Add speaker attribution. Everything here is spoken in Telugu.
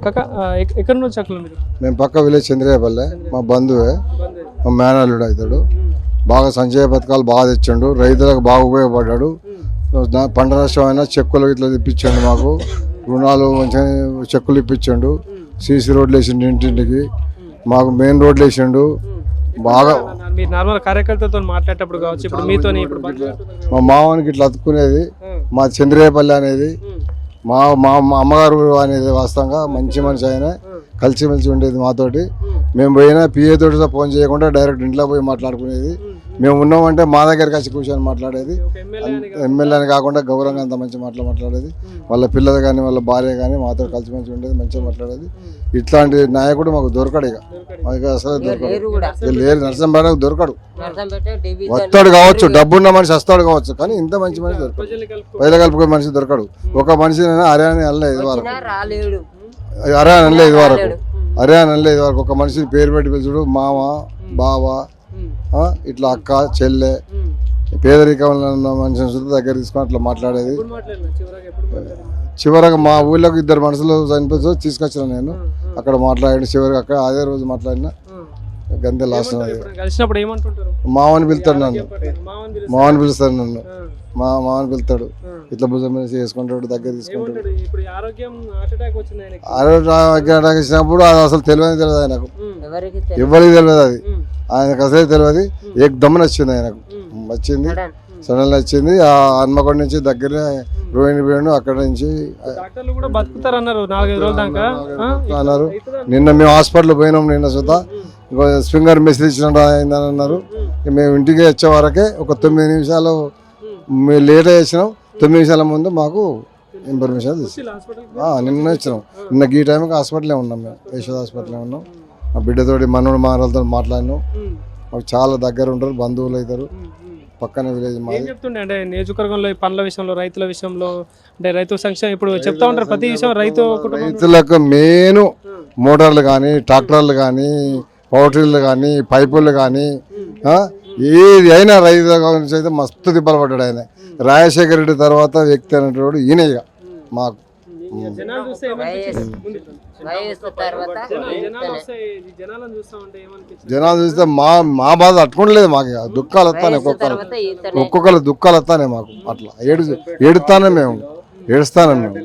Speaker 1: కాక ఎక్కడి నుంచి అక్కడ మీరు?
Speaker 2: మేము పక్క విలేజ్ చంద్రయ్యపల్లె, మా బంధువే, మా మేనల్లుడు అవుతాడు. బాగా సంక్షేమ పథకాలు బాగా తెచ్చిండు, రైతులకు బాగా ఉపయోగపడ్డాడు. పంట నష్టం అయినా చెక్కులు ఇట్లా ఇప్పించండు, మాకు రుణాలు మంచిగా చెక్కులు ఇప్పించండు. సీసీ రోడ్లు వేసిండు, ఇంటింటికి మాకు మెయిన్ రోడ్లు వేసిండు. బాగా
Speaker 1: మీరు నార్మల్ కార్యకర్తలతో మాట్లాడేటప్పుడు కావచ్చు, ఇప్పుడు మీతో
Speaker 2: మా మావానికి ఇట్లా అతుక్కునేది, మా చంద్రయ్యపల్లి అనేది మా మా అమ్మగారు అనేది వాస్తవంగా మంచి మనిషి. ఆయన కలిసిమెలిసి ఉండేది మాతోటి. మేము పోయినా పిఏ తోటి ఫోన్ చేయకుండా డైరెక్ట్ ఇంట్లో పోయి మాట్లాడుకునేది. మేము ఉన్నామంటే మా దగ్గరికి వచ్చి కూర్చొని మాట్లాడేది. ఎమ్మెల్యే అని కాకుండా గౌరవంగా అంత మంచి మాట్లాడేది. వాళ్ళ పిల్లలు కానీ వాళ్ళ భార్య కానీ మాతో కలిసిమెలిసి ఉండేది, మంచిగా మాట్లాడేది. ఇట్లాంటి నాయకుడు మాకు దొరకడు, ఇక మాకు అసలు దొరకడు, లేరు. నరసింహరావు దొరకడు. వస్తాడు కావచ్చు, డబ్బున్న మనిషి వస్తాడు కావచ్చు, కానీ ఇంత మంచి మనిషి దొరకడు. పైల కలుపుకునే మనిషి దొరకడు. ఒక మనిషినైనా హర్యానా అనలేదు ఇది వరకు, హర్యానా అనలేదు ఇది వరకు, హర్యానా అనలేదు ఇది వరకు. ఒక మనిషిని పేరు పెట్టి పిలుచుడు, మామ, బావ, ఇట్లా అక్క, చెల్లె, పేదరికంలో ఉన్న మనిషిని దగ్గర తీసుకొని అట్లా మాట్లాడేది. చివరగా మా ఊళ్ళోకి 2 మనుషులు చనిపోయి తీసుకొచ్చిన నేను, అక్కడ మాట్లాడి చివరికి అక్కడ అదే రోజు మాట్లాడినా. గంతే లాస్ట్. మామని పిలుతాడు నన్ను, మామని పిలుస్తాడు నన్ను, మామని పిలుతాడు. ఇట్లా భుజం మీద చేసుకుంటాడు, దగ్గర తీసుకుంటాడు. ఆరోగ్య అటాక్ ఇచ్చినప్పుడు అది అసలు తెలియదు ఆయనకు, ఎవరికి తెలియదు, అది ఆయనకు అసలే తెలియదు. ఏకదమ్ వచ్చింది, ఆయనకు వచ్చింది, సడన్గా వచ్చింది. ఆ హన్మకొండ నుంచి దగ్గరే రోహిణి పోయాడు, అక్కడ నుంచి అన్నారు. నిన్న మేము హాస్పిటల్ పోయినాం, నిన్న సుతా స్ప్రింగర్ మెసేజ్ ఇచ్చిన అయిందని అన్నారు. మేము ఇంటికి వచ్చే వరకే ఒక 9 నిమిషాలు మేము లేట్ వచ్చినాం. 9 నిమిషాల ముందు మాకు ఇన్ఫర్మేషన్ నిన్న వచ్చినాం. నిన్న ఈ టైంకి హాస్పిటలే ఉన్నాం, మేము యశోద హాస్పిటలే ఉన్నాం. మా బిడ్డతోటి మనోడు మానవులతో మాట్లాడినాం. మాకు చాలా దగ్గర ఉంటారు, బంధువులు అవుతారు, పక్కన విలేజ్.
Speaker 1: చెప్తుండే అంటే నియోజకవర్గంలో పనుల విషయంలో, రైతుల విషయంలో, అంటే రైతు సంక్షేమం ఇప్పుడు చెప్తా ఉంటారు ప్రతి విషయం.
Speaker 2: రైతులకు మెయిన్ మోటార్లు కానీ, ట్రాక్టర్లు కానీ, పౌల్ట్రీలు కానీ, పైపులు కానీ, ఏది అయినా రైతుల గురించి అయితే మస్తు తిప్పలు పడ్డాడు ఆయన. రాజశేఖర రెడ్డి తర్వాత వ్యక్తి అనేటోడు ఈయన. ఇక మాకు జనాలు చూస్తే మా బాధ అట్టుకోలేదు. మాకు దుఃఖాలు వస్తానే, ఒక్కొక్కరు దుఃఖాలు వస్తానే మాకు. అట్లా ఏడుస్తానే, మేము ఏడుస్తానే మేము.